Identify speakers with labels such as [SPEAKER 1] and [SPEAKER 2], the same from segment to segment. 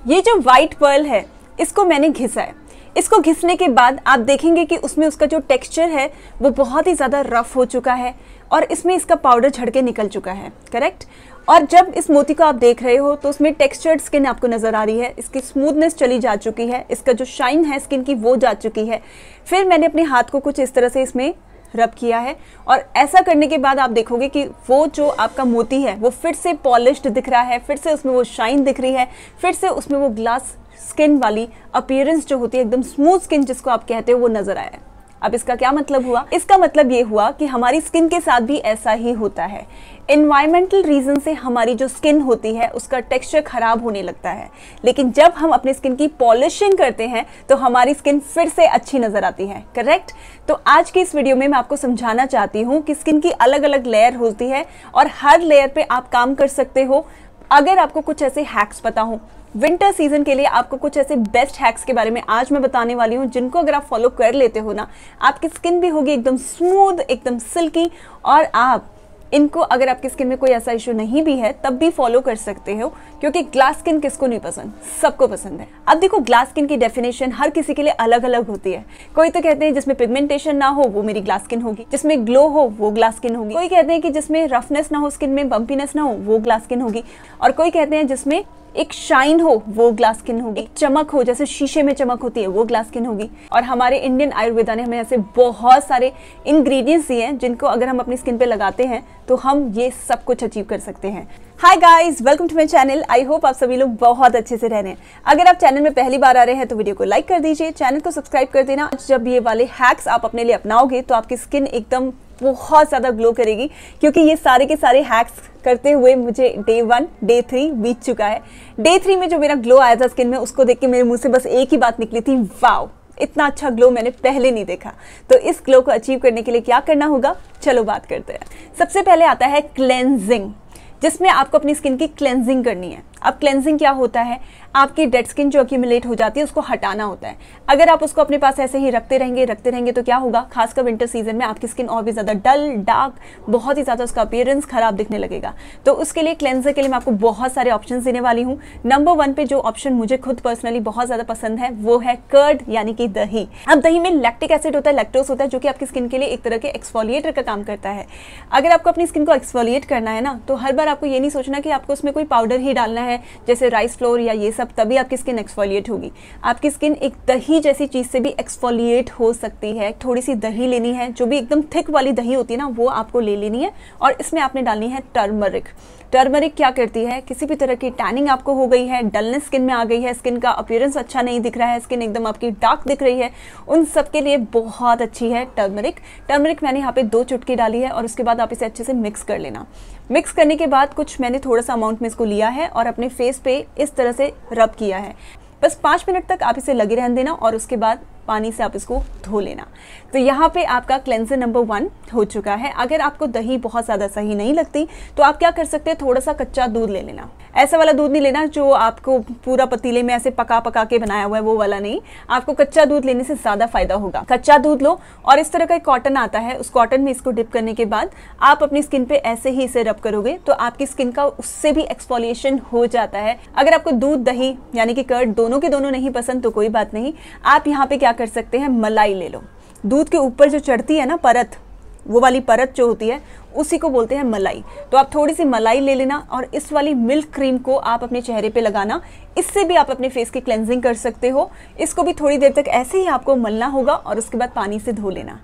[SPEAKER 1] ये जो white pearl है इसको मैंने घिसा है। इसको घिसने के बाद आप देखेंगे कि उसमें उसका जो टेक्सचर है वो बहुत ही ज़्यादा रफ हो चुका है और इसमें इसका पाउडर झड़ के निकल चुका है, करेक्ट। और जब इस मोती को आप देख रहे हो तो उसमें टेक्सचर्ड स्किन आपको नज़र आ रही है, इसकी स्मूथनेस चली जा चुकी है, इसका जो शाइन है स्किन की वो जा चुकी है। फिर मैंने अपने हाथ को कुछ इस तरह से इसमें रब किया है और ऐसा करने के बाद आप देखोगे कि वो जो आपका मोती है वो फिर से पॉलिश्ड दिख रहा है, फिर से उसमें वो शाइन दिख रही है, फिर से उसमें वो ग्लास स्किन वाली अपीयरेंस जो होती है, एकदम स्मूथ स्किन जिसको आप कहते हो, वो नजर आया है। अब इसका क्या मतलब हुआ? इसका मतलब ये हुआ कि हमारी स्किन के साथ भी ऐसा ही होता है। एनवायरमेंटल रीजन से हमारी जो स्किन होती है उसका टेक्सचर खराब होने लगता है, लेकिन जब हम अपनी स्किन की पॉलिशिंग करते हैं तो हमारी स्किन फिर से अच्छी नजर आती है, करेक्ट। तो आज की इस वीडियो में मैं आपको समझाना चाहती हूँ कि स्किन की अलग अलग लेयर होती है और हर लेयर पे आप काम कर सकते हो। अगर आपको कुछ ऐसे हैक्स पता हो विंटर सीजन के लिए, आपको कुछ ऐसे बेस्ट हैक्स के बारे में आज मैं बताने वाली हूँ जिनको अगर आप फॉलो कर लेते हो ना, आपकी स्किन भी होगी एकदम स्मूथ, एकदम सिल्की। और आप इनको अगर आपकी स्किन में कोई ऐसा इशू नहीं भी है तब भी फॉलो कर सकते हो, क्योंकि ग्लास स्किन किसको नहीं पसंद, सबको पसंद है। अब देखो, ग्लास स्किन की डेफिनेशन हर किसी के लिए अलग अलग होती है। कोई तो कहते हैं जिसमें पिगमेंटेशन ना हो वो मेरी ग्लास स्किन होगी, जिसमें ग्लो हो वो ग्लास स्किन होगी। कोई कहते हैं कि जिसमें रफनेस ना हो, स्किन में बम्पीनेस ना हो, वो ग्लास स्किन होगी। और कोई कहते हैं जिसमें एक शाइन हो वो ग्लास स्किन होगी, एक चमक हो जैसे शीशे में चमक होती है वो ग्लास स्किन होगी। और हमारे इंडियन आयुर्वेदा ने हमें ऐसे बहुत सारे इंग्रेडिएंट्स दिए हैं जिनको अगर हम अपनी स्किन पे लगाते हैं तो हम ये सब कुछ अचीव कर सकते हैं। Hi guys, welcome to my channel. I hope आप सभी लोग बहुत अच्छे से रह रहे हैं। अगर आप चैनल में पहली बार आ रहे हैं तो वीडियो को लाइक कर दीजिए, चैनल को सब्सक्राइब कर देना। जब ये वाले हैक्स आप अपने लिए अपनाओगे तो आपकी स्किन एकदम बहुत ज़्यादा ग्लो करेगी, क्योंकि ये सारे के सारे हैक्स करते हुए मुझे डे 1 डे 3 बीत चुका है। डे 3 में जो मेरा ग्लो आया था स्किन में, उसको देख के मेरे मुंह से बस एक ही बात निकली थी, वाओ, इतना अच्छा ग्लो मैंने पहले नहीं देखा। तो इस ग्लो को अचीव करने के लिए क्या करना होगा, चलो बात करते हैं। सबसे पहले आता है क्लेंजिंग, जिसमें आपको अपनी स्किन की क्लेंजिंग करनी है। अब क्लेंजिंग क्या होता है? आपकी डेड स्किन जो अक्यूमुलेट हो जाती है उसको हटाना होता है। अगर आप उसको अपने पास ऐसे ही रखते रहेंगे तो क्या होगा, खासकर विंटर सीजन में आपकी स्किन और भी ज़्यादा डल, डार्क, बहुत ही ज़्यादा उसका अपीयरेंस खराब दिखने लगेगा। तो उसके लिए क्लेंजर के लिए मैं आपको बहुत सारे ऑप्शन देने वाली हूँ। नंबर 1 पे जो ऑप्शन मुझे खुद पर्सनली बहुत ज़्यादा पसंद है वो है कर्ड, यानी कि दही। अब दही में लैक्टिक एसिड होता है, लैक्टोज होता है, जो कि आपकी स्किन के लिए एक तरह के एक्सफोलिएटर का काम करता है। अगर आपको अपनी स्किन को एक्सफोलिएट करना है ना, तो हर बार आपको ये नहीं सोचना कि आपको उसमें कोई पाउडर ही डालना है जैसे राइस फ्लोर या ये सब, तभी आपकी स्किन एक्सफोलिएट होगी। आपकी स्किन एक दही जैसी चीज से भी एक्सफोलिएट हो सकती है। थोड़ी सी दही लेनी है, जो भी एकदम थिक वाली दही होती है ना, वो आपको ले लेनी है और इसमें आपने डालनी है टर्मरिक। टर्मरिक क्या करती है, किसी भी तरह की टैनिंग आपको हो गई है, डलनेस स्किन में आ गई है, स्किन का अपीयरेंस अच्छा नहीं दिख रहा है, स्किन एकदम आपकी डार्क दिख रही है, उन सब के लिए बहुत अच्छी है टर्मरिक। टर्मरिक मैंने यहाँ पे 2 चुटकी डाली है और उसके बाद आप इसे अच्छे से मिक्स कर लेना। मिक्स करने के बाद कुछ मैंने थोड़ा सा अमाउंट में इसको लिया है और अपने फेस पे इस तरह से रब किया है। बस 5 मिनट तक आप इसे लगे रहने देना और उसके बाद पानी से आप इसको धो लेना। तो यहाँ पे आपका क्लेंजर नंबर 1 हो चुका है। अगर आपको दही बहुत ज़्यादा सही नहीं लगती तो आप क्या कर सकते हैं, थोड़ा सा कच्चा दूध ले लेना। ऐसा वाला दूध नहीं लेना जो आपको पूरा पतीले में ऐसे पका पका के बनाया हुआ है, वो वाला नहीं। आपको कच्चा दूध लेने से ज़्यादा फायदा होगा। कच्चा दूध लो और इस तरह का एक कॉटन आता है, उस कॉटन में इसको डिप करने के बाद आप अपनी स्किन पे ऐसे ही इसे रब करोगे तो आपकी स्किन का उससे भी एक्सफोलिएशन हो जाता है। अगर आपको दूध दही यानी कि कर्ड दोनों के दोनों नहीं पसंद तो कोई बात नहीं, आप यहाँ पे क्या कर सकते हैं, मलाई ले लो। दूध के ऊपर जो चढ़ती है ना परत, वो वाली परत जो होती है उसी को बोलते हैं मलाई। तो आप थोड़ी सी मलाई ले लेना और इस वाली मिल्क क्रीम को आप अपने चेहरे पे लगाना। इससे भी आप अपने फेस की क्लेंजिंग कर सकते हो। इसको भी थोड़ी देर तक ऐसे ही आपको मलना होगा और उसके बाद पानी से धो लेना।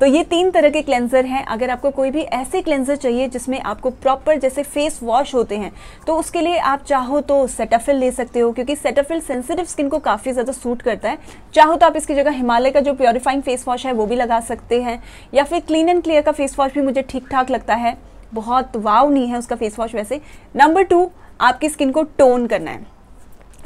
[SPEAKER 1] तो ये 3 तरह के क्लेंजर हैं। अगर आपको कोई भी ऐसे क्लेंजर चाहिए जिसमें आपको प्रॉपर जैसे फेस वॉश होते हैं, तो उसके लिए आप चाहो तो सेटाफिल ले सकते हो, क्योंकि सेटाफिल सेंसिटिव स्किन को काफ़ी ज़्यादा सूट करता है। चाहो तो आप इसकी जगह हिमालय का जो प्योरीफाइंग फेस वॉश है वो भी लगा सकते हैं, या फिर क्लीन एंड क्लियर का फेस वॉश भी मुझे ठीक ठाक लगता है, बहुत वाव नहीं है उसका फेस वॉश वैसे। नंबर 2, आपकी स्किन को टोन करना है।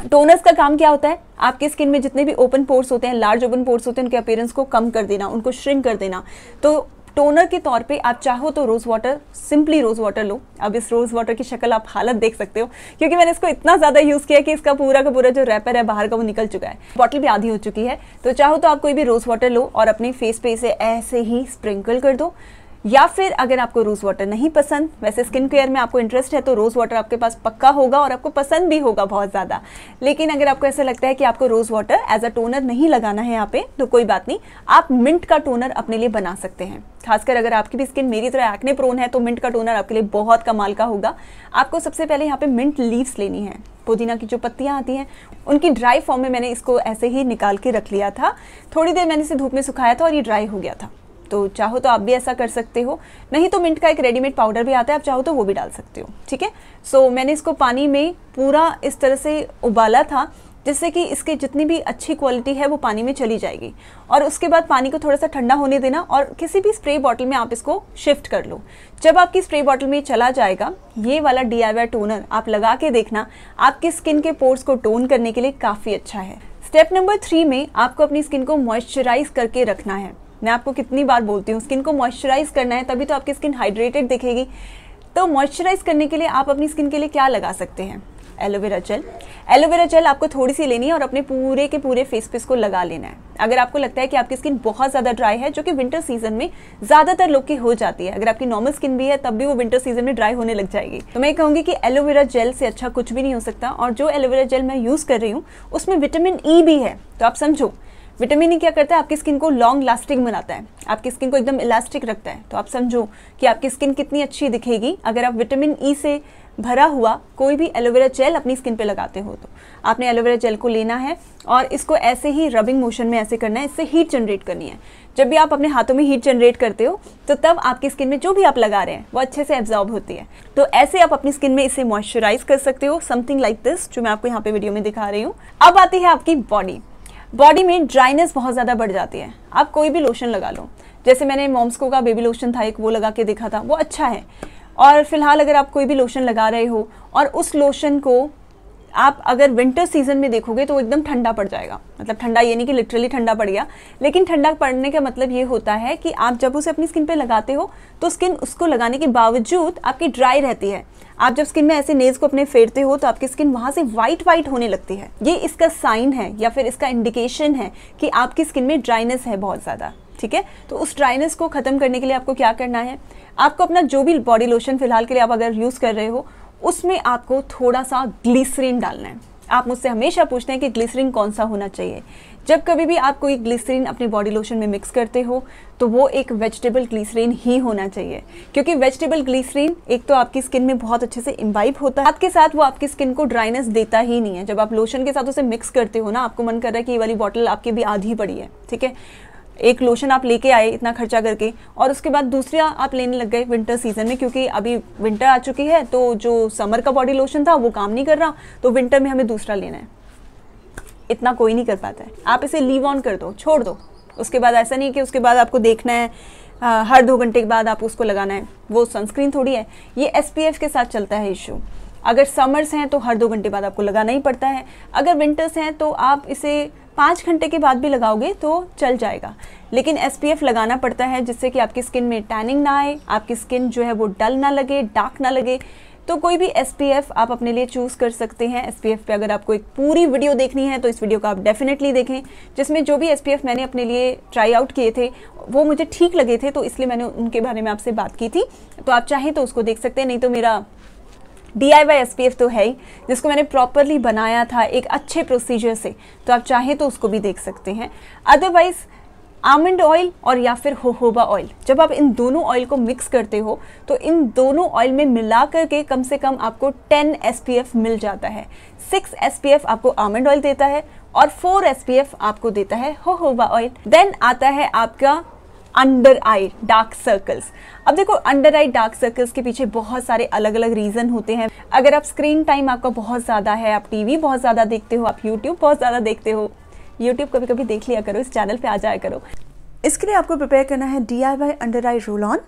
[SPEAKER 1] टोनर्स का काम क्या होता है, आपकी स्किन में जितने भी ओपन पोर्स होते हैं, लार्ज ओपन पोर्स होते हैं, उनके अपीयरेंस को कम कर देना, उनको श्रिंक कर देना। तो टोनर के तौर पे आप चाहो तो rose water, simply rose water लो। अब इस रोज़ वाटर की शक्ल आप हालत देख सकते हो, क्योंकि मैंने इसको इतना ज़्यादा यूज़ किया कि इसका पूरा का पूरा जो रैपर है बाहर का वो निकल चुका है, बॉटल भी आधी हो चुकी है। तो चाहो तो आप कोई भी रोज़ वाटर लो और अपने फेस पे इसे ऐसे ही स्प्रिंकल कर दो। या फिर अगर आपको रोज़ वाटर नहीं पसंद, वैसे स्किन केयर में आपको इंटरेस्ट है तो रोज़ वाटर आपके पास पक्का होगा और आपको पसंद भी होगा बहुत ज़्यादा। लेकिन अगर आपको ऐसा लगता है कि आपको rose water as a toner नहीं लगाना है यहाँ पे, तो कोई बात नहीं, आप मिंट का टोनर अपने लिए बना सकते हैं। खासकर अगर आपकी भी स्किन मेरी तरह एक्ने प्रोन है तो मिंट का टोनर आपके लिए बहुत कमाल का होगा। आपको सबसे पहले यहाँ पे मिंट लीव्स लेनी है, पुदीना की जो पत्तियां आती हैं उनकी ड्राई फॉर्म में मैंने इसको ऐसे ही निकाल के रख लिया था। थोड़ी देर मैंने इसे धूप में सुखाया था और ये ड्राई हो गया था। तो चाहो तो आप भी ऐसा कर सकते हो, नहीं तो मिंट का एक रेडीमेड पाउडर भी आता है, आप चाहो तो वो भी डाल सकते हो। ठीक है, सो मैंने इसको पानी में पूरा इस तरह से उबाला था जिससे कि इसके जितनी भी अच्छी क्वालिटी है वो पानी में चली जाएगी। और उसके बाद पानी को थोड़ा सा ठंडा होने देना और किसी भी स्प्रे बॉटल में आप इसको शिफ्ट कर लो। जब आपकी स्प्रे बॉटल में चला जाएगा, ये वाला DIY टोनर आप लगा के देखना, आपकी स्किन के पोर्स को टोन करने के लिए काफ़ी अच्छा है। स्टेप नंबर 3 में आपको अपनी स्किन को मॉइस्चराइज करके रखना है। मैं आपको कितनी बार बोलती हूँ, स्किन को मॉइस्चराइज करना है, तभी तो आपकी स्किन हाइड्रेटेड दिखेगी। तो मॉइस्चराइज करने के लिए आप अपनी स्किन के लिए क्या लगा सकते हैं? Aloe vera gel. एलोवेरा जेल आपको थोड़ी सी लेनी है और अपने पूरे के पूरे फेस पे इसको लगा लेना है। अगर आपको लगता है कि आपकी स्किन बहुत ज़्यादा ड्राई है, जो कि विंटर सीजन में ज़्यादातर लोग की हो जाती है, अगर आपकी नॉर्मल स्किन भी है तब भी वो विंटर सीजन में ड्राई होने लग जाएगी, तो मैं कहूँगी कि एलोवेरा जेल से अच्छा कुछ भी नहीं हो सकता। और जो एलोवेरा जेल मैं यूज़ कर रही हूँ उसमें विटामिन E भी है। तो आप समझो, विटामिन E क्या करता है? आपकी स्किन को लॉन्ग लास्टिंग बनाता है, आपकी स्किन को एकदम इलास्टिक रखता है। तो आप समझो कि आपकी स्किन कितनी अच्छी दिखेगी अगर आप विटामिन E से भरा हुआ कोई भी एलोवेरा जेल अपनी स्किन पे लगाते हो। तो आपने एलोवेरा जेल को लेना है और इसको ऐसे ही रबिंग मोशन में ऐसे करना है, इससे हीट जनरेट करनी है। जब भी आप अपने हाथों में हीट जनरेट करते हो तो तब आपकी स्किन में जो भी आप लगा रहे हैं वो अच्छे से एब्जॉर्ब होती है। तो ऐसे आप अपनी स्किन में इसे मॉइस्चराइज कर सकते हो, समथिंग लाइक दिस, जो मैं आपको यहाँ पे वीडियो में दिखा रही हूँ। अब आती है आपकी बॉडी में ड्राइनेस बहुत ज़्यादा बढ़ जाती है। आप कोई भी लोशन लगा लो, जैसे मैंने मॉम्सको का बेबी लोशन था एक, वो लगा के देखा था, वो अच्छा है। और फिलहाल अगर आप कोई भी लोशन लगा रहे हो और उस लोशन को आप अगर विंटर सीजन में देखोगे तो वो एकदम ठंडा पड़ जाएगा। मतलब ठंडा ये नहीं कि लिटरली ठंडा पड़ गया, लेकिन ठंडा पड़ने का मतलब ये होता है कि आप जब उसे अपनी स्किन पे लगाते हो तो स्किन उसको लगाने के बावजूद आपकी ड्राई रहती है। आप जब स्किन में ऐसे नेल्स को अपने फेरते हो तो आपकी स्किन वहाँ से वाइट होने लगती है। ये इसका साइन है या फिर इसका इंडिकेशन है कि आपकी स्किन में ड्राइनेस है बहुत ज़्यादा। ठीक है, तो उस ड्राइनेस को खत्म करने के लिए आपको क्या करना है? आपको अपना जो भी बॉडी लोशन फिलहाल के लिए आप अगर यूज़ कर रहे हो उसमें आपको थोड़ा सा ग्लिसरीन डालना है। आप मुझसे हमेशा पूछते हैं कि ग्लिसरीन कौन सा होना चाहिए। जब कभी भी आप कोई ग्लिसरीन अपने बॉडी लोशन में मिक्स करते हो तो वो एक वेजिटेबल ग्लिसरीन ही होना चाहिए, क्योंकि वेजिटेबल ग्लिसरीन एक तो आपकी स्किन में बहुत अच्छे से इम्बाइब होता है, साथ के साथ वो आपकी स्किन को ड्राइनेस देता ही नहीं है। जब आप लोशन के साथ उसे मिक्स करते हो ना, आपको मन कर रहा है कि ये वाली बॉटल आपकी भी आधी पड़ी है। ठीक है, एक लोशन आप लेके आए इतना खर्चा करके और उसके बाद दूसरा आप लेने लग गए विंटर सीजन में, क्योंकि अभी विंटर आ चुकी है तो जो समर का बॉडी लोशन था वो काम नहीं कर रहा, तो विंटर में हमें दूसरा लेना है। इतना कोई नहीं कर पाता है। आप इसे लीव ऑन कर दो, छोड़ दो। उसके बाद ऐसा नहीं कि उसके बाद आपको देखना है हर 2 घंटे के बाद आप उसको लगाना है, वो सनस्क्रीन थोड़ी है। ये SPF के साथ चलता है इशू। अगर समर्स हैं तो हर 2 घंटे बाद आपको लगाना ही पड़ता है, अगर विंटर्स हैं तो आप इसे 5 घंटे के बाद भी लगाओगे तो चल जाएगा। लेकिन SPF लगाना पड़ता है जिससे कि आपकी स्किन में टैनिंग ना आए, आपकी स्किन जो है वो डल ना लगे, डार्क ना लगे। तो कोई भी SPF आप अपने लिए चूज़ कर सकते हैं। SPF पे अगर आपको एक पूरी वीडियो देखनी है तो इस वीडियो को आप डेफिनेटली देखें, जिसमें जो भी SPF मैंने अपने लिए ट्राई आउट किए थे वो मुझे ठीक लगे थे, तो इसलिए मैंने उनके बारे में आपसे बात की थी। तो आप चाहें तो उसको देख सकते हैं, नहीं तो मेरा DIY SPF तो है ही, जिसको मैंने प्रॉपरली बनाया था एक अच्छे प्रोसीजर से, तो आप चाहें तो उसको भी देख सकते हैं। अदरवाइज आमंड ऑयल और या फिर जोजोबा ऑयल, जब आप इन दोनों ऑयल को मिक्स करते हो तो इन दोनों ऑयल में मिला करके कम से कम आपको 10 SPF मिल जाता है। 6 SPF आपको आमंड ऑयल देता है और 4 SPF आपको देता है जोजोबा ऑयल। देन आता है आपका अंडर आई डार्क सर्कल्स। अब देखो, अंडर आई डार्क सर्कल्स के पीछे बहुत सारे अलग अलग रीजन होते हैं। अगर आप स्क्रीन टाइम आपका बहुत ज़्यादा है, आप TV बहुत ज़्यादा देखते हो, आप YouTube बहुत ज़्यादा देखते हो, YouTube कभी कभी देख लिया करो, इस चैनल पे आ जाया करो। इसके लिए आपको प्रिपेयर करना है DIY under I roll on.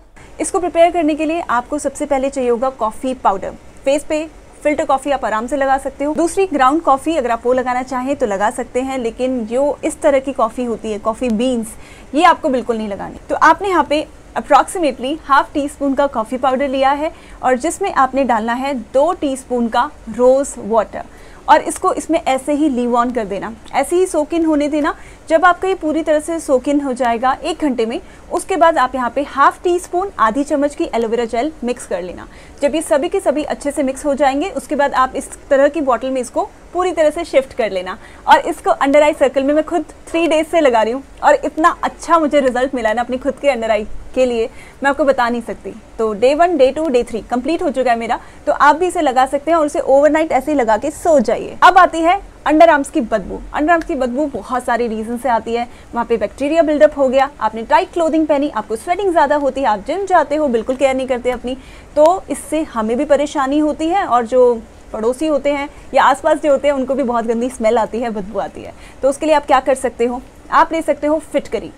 [SPEAKER 1] इसको प्रिपेयर करने के लिए आपको सबसे पहले चाहिए होगा कॉफ़ी पाउडर। फेस पे फिल्टर कॉफ़ी आप आराम से लगा सकते हो। दूसरी ग्राउंड कॉफ़ी अगर आप वो लगाना चाहें तो लगा सकते हैं, लेकिन जो इस तरह की कॉफ़ी होती है, कॉफ़ी बीन्स, ये आपको बिल्कुल नहीं लगानी। तो आपने यहाँ पे अप्रॉक्सीमेटली ½ टीस्पून का कॉफ़ी पाउडर लिया है और जिसमें आपने डालना है 2 टीस्पून का रोज़ वाटर। और इसको इसमें ऐसे ही लीव ऑन कर देना, ऐसे ही सोक इन होने देना। जब आपका ये पूरी तरह से सोक इन हो जाएगा 1 घंटे में, उसके बाद आप यहाँ पे ½ टीस्पून आधी चम्मच की एलोवेरा जेल मिक्स कर लेना। जब ये सभी के सभी अच्छे से मिक्स हो जाएंगे, उसके बाद आप इस तरह की बॉटल में इसको पूरी तरह से शिफ्ट कर लेना। और इसको अंडर आई सर्कल में मैं खुद 3 डेज से लगा रही हूँ और इतना अच्छा मुझे रिजल्ट मिला है ना अपनी खुद के अंडर आई के लिए, मैं आपको बता नहीं सकती। तो डे 1, डे 2, डे 3 कंप्लीट हो चुका है मेरा, तो आप भी इसे लगा सकते हैं और इसे ओवरनाइट ऐसे ही लगा के सो जाइए। अब आती है अंडर आर्म्स की बदबू। अंडर आर्म्स की बदबू बहुत सारे रीजन से आती है। वहाँ पे बैक्टीरिया बिल्डअप हो गया, आपने टाइट क्लोथिंग पहनी, आपको स्वेटिंग ज़्यादा होती है, आप जिम जाते हो, बिल्कुल केयर नहीं करते अपनी, तो इससे हमें भी परेशानी होती है और जो पड़ोसी होते हैं या आसपास जो होते हैं उनको भी बहुत गंदी स्मेल आती है, बदबू आती है। तो उसके लिए आप क्या कर सकते हो, आप ले सकते हो फिटकरी।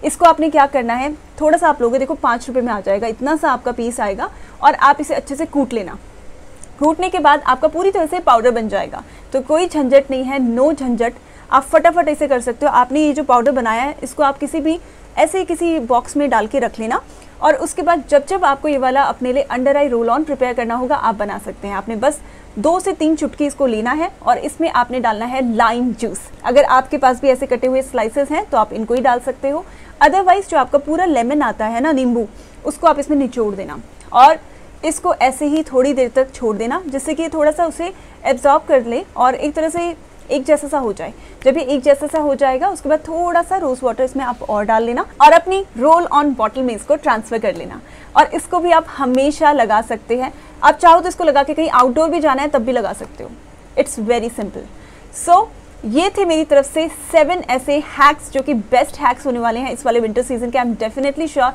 [SPEAKER 1] इसको आपने क्या करना है, थोड़ा सा आप लोगे, देखो 5 रुपये में आ जाएगा, इतना सा आपका पीस आएगा और आप इसे अच्छे से कूट लेना। कूटने के बाद आपका पूरी तरह से पाउडर बन जाएगा, तो कोई झंझट नहीं है, नो झंझट, आप फटाफट ऐसे कर सकते हो। आपने ये जो पाउडर बनाया है इसको आप किसी भी ऐसे किसी बॉक्स में डाल के रख लेना और उसके बाद जब जब आपको ये वाला अपने लिए under I roll on prepare करना होगा, आप बना सकते हैं। आपने बस 2 से 3 चुटकी इसको लेना है और इसमें आपने डालना है लाइम जूस। अगर आपके पास भी ऐसे कटे हुए स्लाइसेस हैं तो आप इनको ही डाल सकते हो, अदरवाइज जो आपका पूरा लेमन आता है ना, नींबू, उसको आप इसमें निचोड़ देना और इसको ऐसे ही थोड़ी देर तक छोड़ देना, जिससे कि थोड़ा सा उसे एब्जॉर्ब कर ले और एक तरह से एक जैसा सा हो जाए। जब ये एक जैसा सा हो जाएगा, उसके बाद थोड़ा सा रोज वाटर इसमें आप और डाल लेना और अपनी रोल ऑन बॉटल में इसको ट्रांसफर कर लेना। और इसको भी आप हमेशा लगा सकते हैं, आप चाहो तो इसको लगा के कहीं आउटडोर भी जाना है तब भी लगा सकते हो। It's very simple. सो ये थे मेरी तरफ से 7 ऐसे हैक्स जो कि बेस्ट हैक्स होने वाले हैं इस वाले विंटर सीजन के। आई एम डेफिनेटली श्योर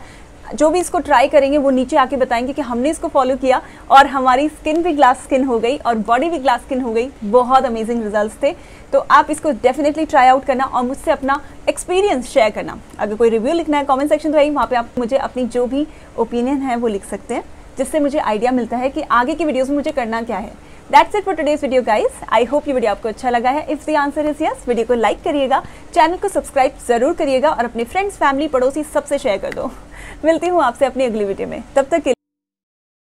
[SPEAKER 1] जो भी इसको ट्राई करेंगे वो नीचे आके बताएंगे कि हमने इसको फॉलो किया और हमारी स्किन भी ग्लास स्किन हो गई और बॉडी भी ग्लास स्किन हो गई। बहुत अमेजिंग रिजल्ट्स थे। तो आप इसको डेफिनेटली ट्राई आउट करना और मुझसे अपना एक्सपीरियंस शेयर करना। अगर कोई रिव्यू लिखना है कमेंट सेक्शन तो है, वहाँ पे आप मुझे अपनी जो भी ओपिनियन है वो लिख सकते हैं, जिससे मुझे आइडिया मिलता है कि आगे की वीडियोज़ में मुझे करना क्या है। That's it for today's video guys. I hope ये वीडियो आपको अच्छा लगा है। If the answer is yes, video को लाइक करिएगा, चैनल को सब्सक्राइब जरूर करिएगा और अपने फ्रेंड्स, फैमिली, पड़ोसी सबसे शेयर कर दो। मिलती हूँ आपसे अपनी अगली वीडियो में, तब तक के